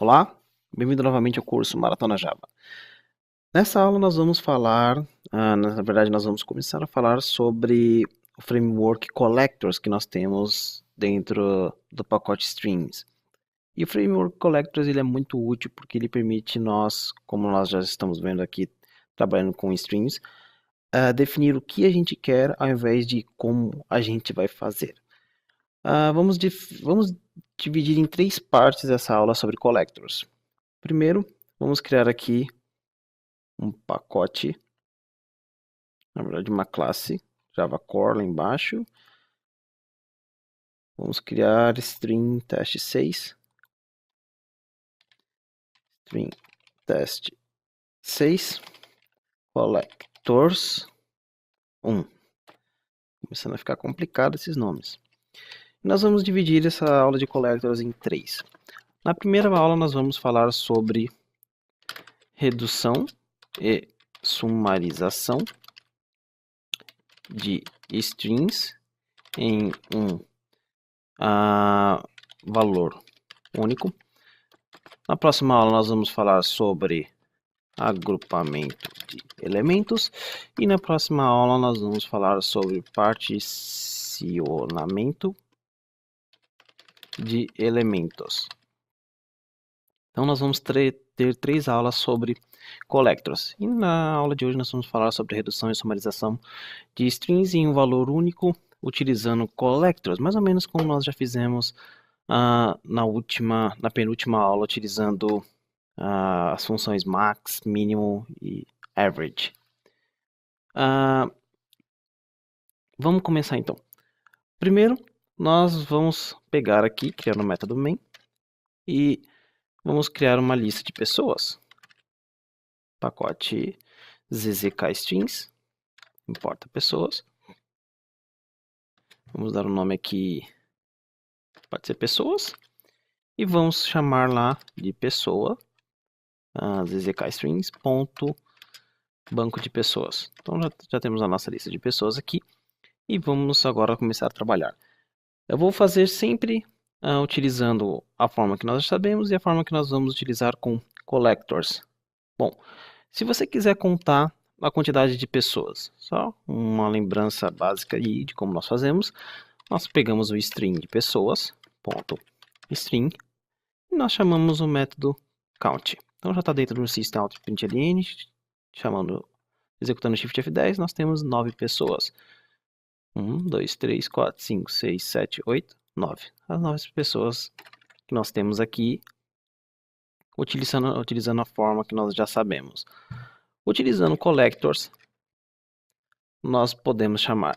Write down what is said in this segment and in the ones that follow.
Olá, bem-vindo novamente ao curso Maratona Java. Nessa aula nós vamos falar, na verdade nós vamos começar a falar sobre o framework Collectors que nós temos dentro do pacote Strings. E o framework Collectors ele é muito útil porque ele permite nós, como nós já estamos vendo aqui, trabalhando com strings, definir o que a gente quer ao invés de como a gente vai fazer. Vamos dividir em 3 partes essa aula sobre Collectors. Primeiro, vamos criar aqui um pacote, na verdade uma classe Java Core lá embaixo. Vamos criar string test6, string test6, collectors 1. Começando a ficar complicado esses nomes. Nós vamos dividir essa aula de collectors em 3. Na primeira aula nós vamos falar sobre redução e sumarização de strings em um valor único. Na próxima aula nós vamos falar sobre agrupamento de elementos e na próxima aula nós vamos falar sobre particionamento de elementos. Então nós vamos ter 3 aulas sobre collectors. E na aula de hoje nós vamos falar sobre redução e sumarização de strings em um valor único utilizando collectors, mais ou menos como nós já fizemos na penúltima aula, utilizando as funções max, minimum e average. Vamos começar então. Primeiro, nós vamos pegar aqui, criar um método main e vamos criar uma lista de pessoas. Pacote zzkstrings, importa pessoas. Vamos dar um nome aqui, pode ser pessoas. E vamos chamar lá de pessoa, zzkstrings, banco de pessoas. Então já temos a nossa lista de pessoas aqui. E vamos agora começar a trabalhar. Eu vou fazer sempre utilizando a forma que nós já sabemos e a forma que nós vamos utilizar com collectors. Bom, se você quiser contar a quantidade de pessoas, só uma lembrança básica aí de como nós fazemos, nós pegamos o string de pessoas, .string, e nós chamamos o método count. Então já está dentro do systemout.println, executando Shift F10, nós temos 9 pessoas. 1, 2, 3, 4, 5, 6, 7, 8, 9. As 9 pessoas que nós temos aqui, utilizando a forma que nós já sabemos. Utilizando collectors, nós podemos chamar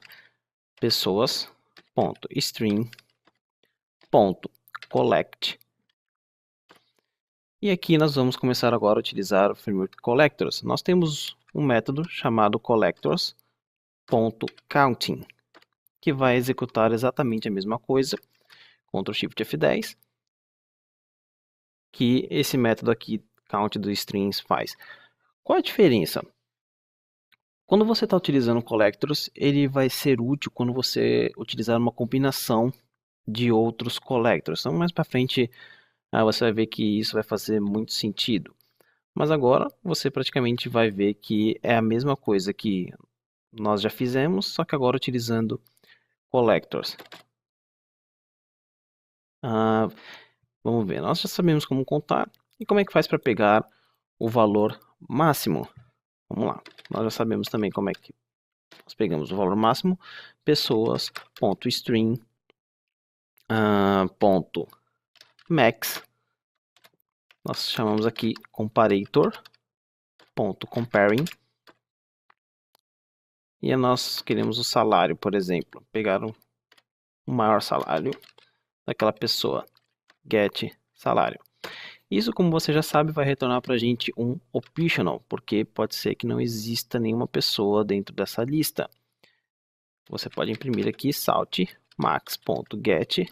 pessoas.string.collect. E aqui nós vamos começar agora a utilizar o framework collectors. Nós temos um método chamado collectors.counting, que vai executar exatamente a mesma coisa, Ctrl Shift F10, que esse método aqui, count do strings, faz. Qual a diferença? Quando você está utilizando collectors, ele vai ser útil quando você utilizar uma combinação de outros collectors. Então mais para frente você vai ver que isso vai fazer muito sentido. Mas agora você praticamente vai ver que é a mesma coisa que nós já fizemos, só que agora utilizando collectors. Vamos ver, nós já sabemos como contar e como é que faz para pegar o valor máximo. Vamos lá, nós já sabemos também como é que nós pegamos o valor máximo, pessoas.string .max, nós chamamos aqui comparator.comparing, e nós queremos o salário, por exemplo, pegar o maior salário daquela pessoa, get salário. Isso, como você já sabe, vai retornar para a gente um optional, porque pode ser que não exista nenhuma pessoa dentro dessa lista. Você pode imprimir aqui salt max.get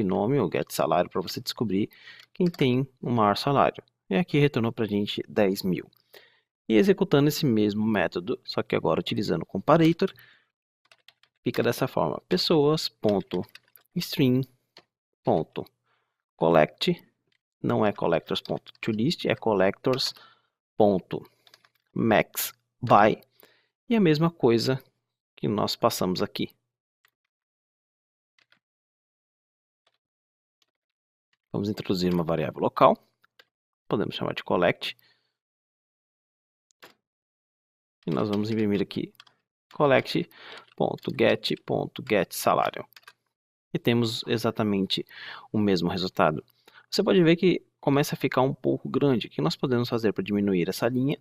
nome ou get salário para você descobrir quem tem o maior salário. E aqui retornou para a gente 10.000. E executando esse mesmo método, só que agora utilizando o comparator, fica dessa forma: pessoas.string.collect não é collectors.toList, é collectors.maxBy. E a mesma coisa que nós passamos aqui. Vamos introduzir uma variável local. Podemos chamar de collect. E nós vamos imprimir aqui collect.get.getSalário. E temos exatamente o mesmo resultado. Você pode ver que começa a ficar um pouco grande. O que nós podemos fazer para diminuir essa linha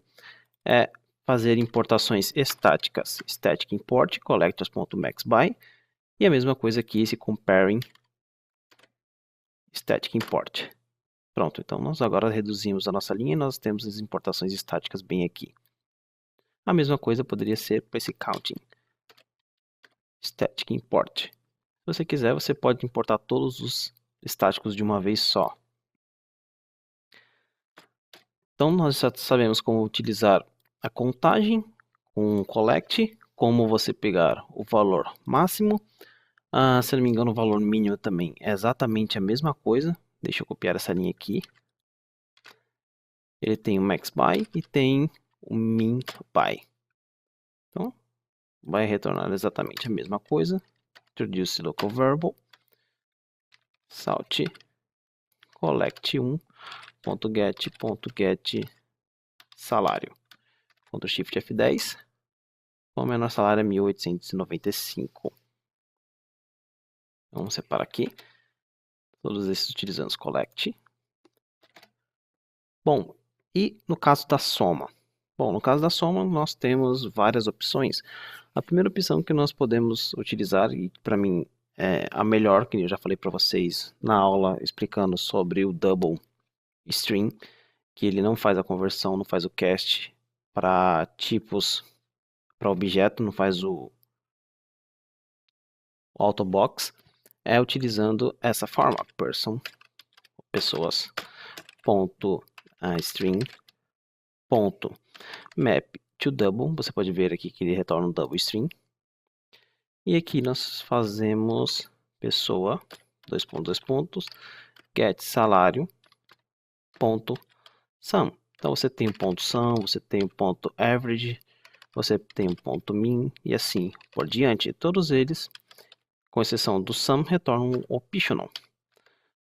é fazer importações estáticas. Static import collectors.maxBy. E a mesma coisa aqui, esse comparing static import. Pronto, então nós agora reduzimos a nossa linha e nós temos as importações estáticas bem aqui. A mesma coisa poderia ser para esse counting. Static import. Se você quiser, você pode importar todos os estáticos de uma vez só. Então nós já sabemos como utilizar a contagem com o collect, como você pegar o valor máximo. Se não me engano, o valor mínimo também é exatamente a mesma coisa. Deixa eu copiar essa linha aqui. Ele tem o maxBy e tem o minBy. Então, vai retornar exatamente a mesma coisa. Introduce local variable. Salt collect1.get salário. Ctrl Shift F10. O menor salário é 1.895. Vamos separar aqui. Todos esses utilizando os collect. Bom, e no caso da soma? Bom, no caso da soma nós temos várias opções. A primeira opção que nós podemos utilizar, e para mim é a melhor, que eu já falei para vocês na aula explicando sobre o double string, que ele não faz a conversão, não faz o cast para tipos, para objeto, não faz o autobox, é utilizando essa forma, pessoas, ponto, string, ponto, map to double. Você pode ver aqui que ele retorna um double string. E aqui nós fazemos pessoa, dois pontos, get salário, ponto, sum. Então você tem o ponto sum, você tem o ponto average, você tem o ponto min e assim por diante. Todos eles, com exceção do sum, retornam um optional.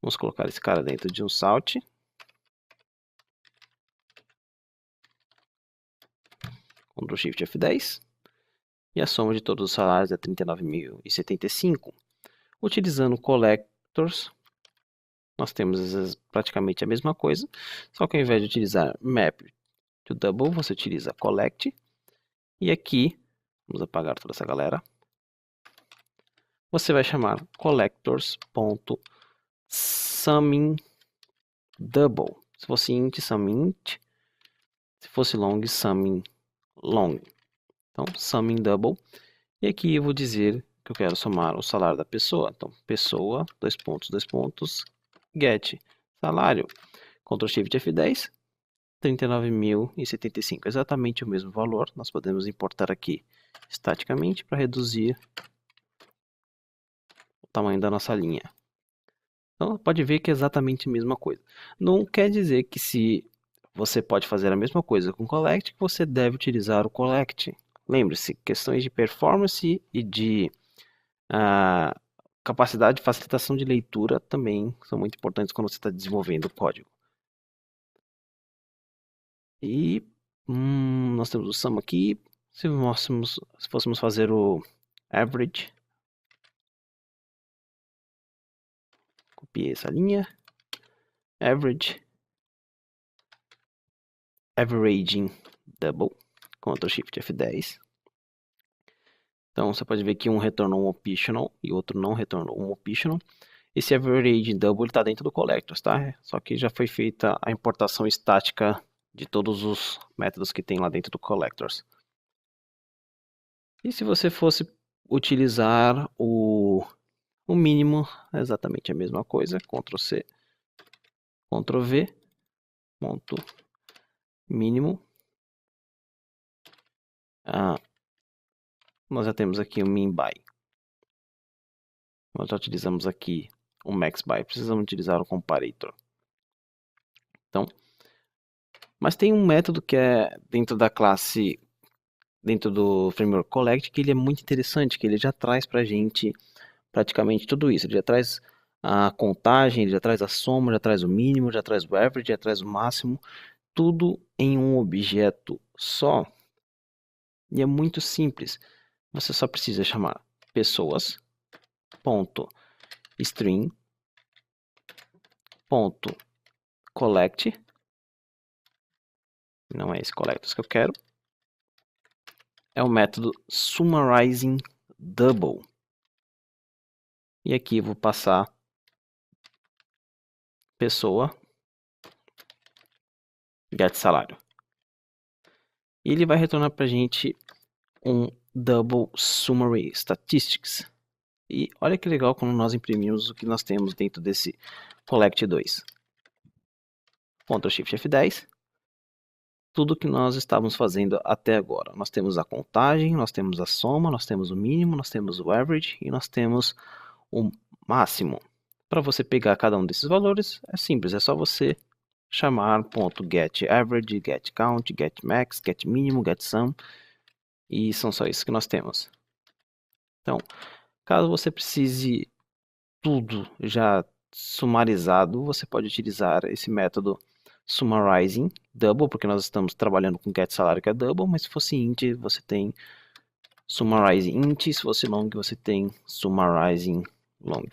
Vamos colocar esse cara dentro de um salt. Ctrl Shift F10. E a soma de todos os salários é 39.075. Utilizando collectors, nós temos praticamente a mesma coisa, só que ao invés de utilizar map to double, você utiliza collect. E aqui, vamos apagar toda essa galera, você vai chamar collectors.summing double. Se fosse int, summing int. Se fosse long, summing long. Então, summing double. E aqui eu vou dizer que eu quero somar o salário da pessoa. Então, pessoa, dois pontos, get, salário, Ctrl Shift F10, 39.075, exatamente o mesmo valor. Nós podemos importar aqui estaticamente para reduzir o tamanho da nossa linha. Então, pode ver que é exatamente a mesma coisa. Não quer dizer que se você pode fazer a mesma coisa com collect, que você deve utilizar o collect. Lembre-se, questões de performance e de capacidade de facilitação de leitura também são muito importantes quando você está desenvolvendo o código. E nós temos o sum aqui. Se fôssemos fazer o average, copiei essa linha, averaging double, Ctrl Shift F10. Então você pode ver que um retornou um optional e o outro não retornou um optional. Esse averaging double está dentro do collectors, tá? Só que já foi feita a importação estática de todos os métodos que tem lá dentro do collectors. E se você fosse utilizar o mínimo, é exatamente a mesma coisa, Ctrl C, Ctrl V, ponto mínimo. Nós já temos aqui o minBy. Nós já utilizamos aqui o maxBy, precisamos utilizar o comparator. Então, mas tem um método que é dentro da classe, dentro do framework collect, que ele é muito interessante, que ele já traz para a gente praticamente tudo isso. Ele já traz a contagem, ele já traz a soma, já traz o mínimo, já traz o average, já traz o máximo, tudo em um objeto só. E é muito simples. Você só precisa chamar pessoas, ponto, string, ponto, collect. Não é esse collectors que eu quero. É o método summarizing double. E aqui eu vou passar pessoa, get salário. E ele vai retornar para a gente um double summary statistics. E olha que legal quando nós imprimimos o que nós temos dentro desse collect 2. Ctrl Shift F10. Tudo que nós estávamos fazendo até agora. Nós temos a contagem, nós temos a soma, nós temos o mínimo, nós temos o average e nós temos o máximo. Para você pegar cada um desses valores, é simples, é só você chamar .getAverage, getCount, getMax, getMinimum, getSum, e são só isso que nós temos. Então, caso você precise tudo já sumarizado, você pode utilizar esse método summarizing double, porque nós estamos trabalhando com getSalário, que é double, mas se fosse int, você tem summarizing int, se fosse long, você tem summarizing long.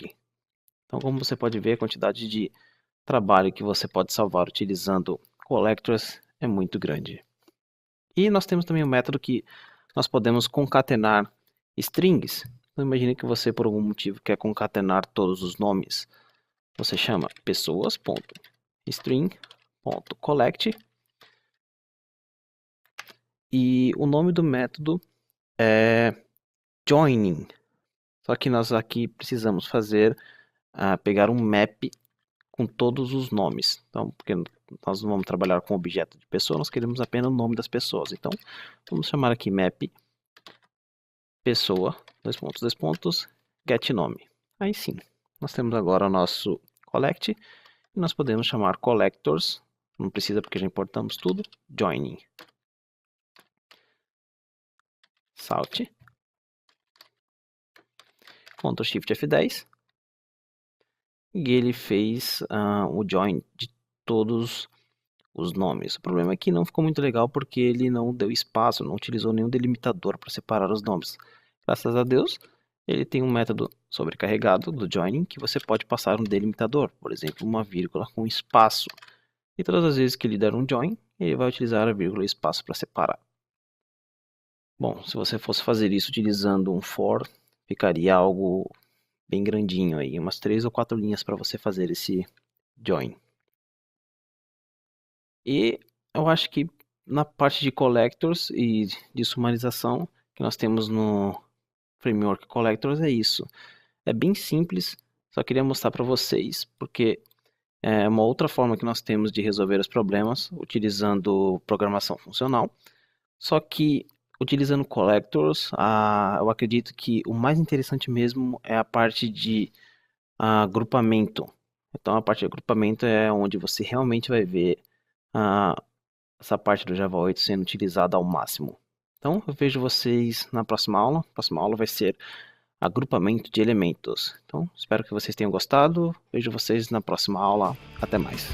Então, como você pode ver, a quantidade de trabalho que você pode salvar utilizando collectors é muito grande. E nós temos também um método que nós podemos concatenar strings. Então, imagine que você, por algum motivo, quer concatenar todos os nomes. Você chama pessoas.string.collect e o nome do método é joining. Só que nós aqui precisamos fazer, pegar um map com todos os nomes. Então, porque nós não vamos trabalhar com objeto de pessoa, nós queremos apenas o nome das pessoas. Então, vamos chamar aqui map pessoa, dois pontos, get nome. Aí sim, nós temos agora o nosso collect e nós podemos chamar collectors, não precisa porque já importamos tudo, joining. Salt, Ctrl Shift F10 e ele fez o join de todos os nomes. O problema é que não ficou muito legal porque ele não deu espaço, não utilizou nenhum delimitador para separar os nomes. Graças a Deus, ele tem um método sobrecarregado do joining que você pode passar um delimitador, por exemplo, uma vírgula com espaço. E todas as vezes que ele der um join, ele vai utilizar a vírgula e espaço para separar. Bom, se você fosse fazer isso utilizando um for, ficaria algo bem grandinho aí, umas 3 ou 4 linhas para você fazer esse join. E eu acho que na parte de collectors e de sumarização que nós temos no framework collectors é isso. É bem simples, só queria mostrar para vocês, porque é uma outra forma que nós temos de resolver os problemas utilizando programação funcional. Só que utilizando collectors, eu acredito que o mais interessante mesmo é a parte de agrupamento. Então a parte de agrupamento é onde você realmente vai ver essa parte do Java 8 sendo utilizada ao máximo. Então eu vejo vocês na próxima aula. A próxima aula vai ser agrupamento de elementos. Então espero que vocês tenham gostado. Vejo vocês na próxima aula. Até mais.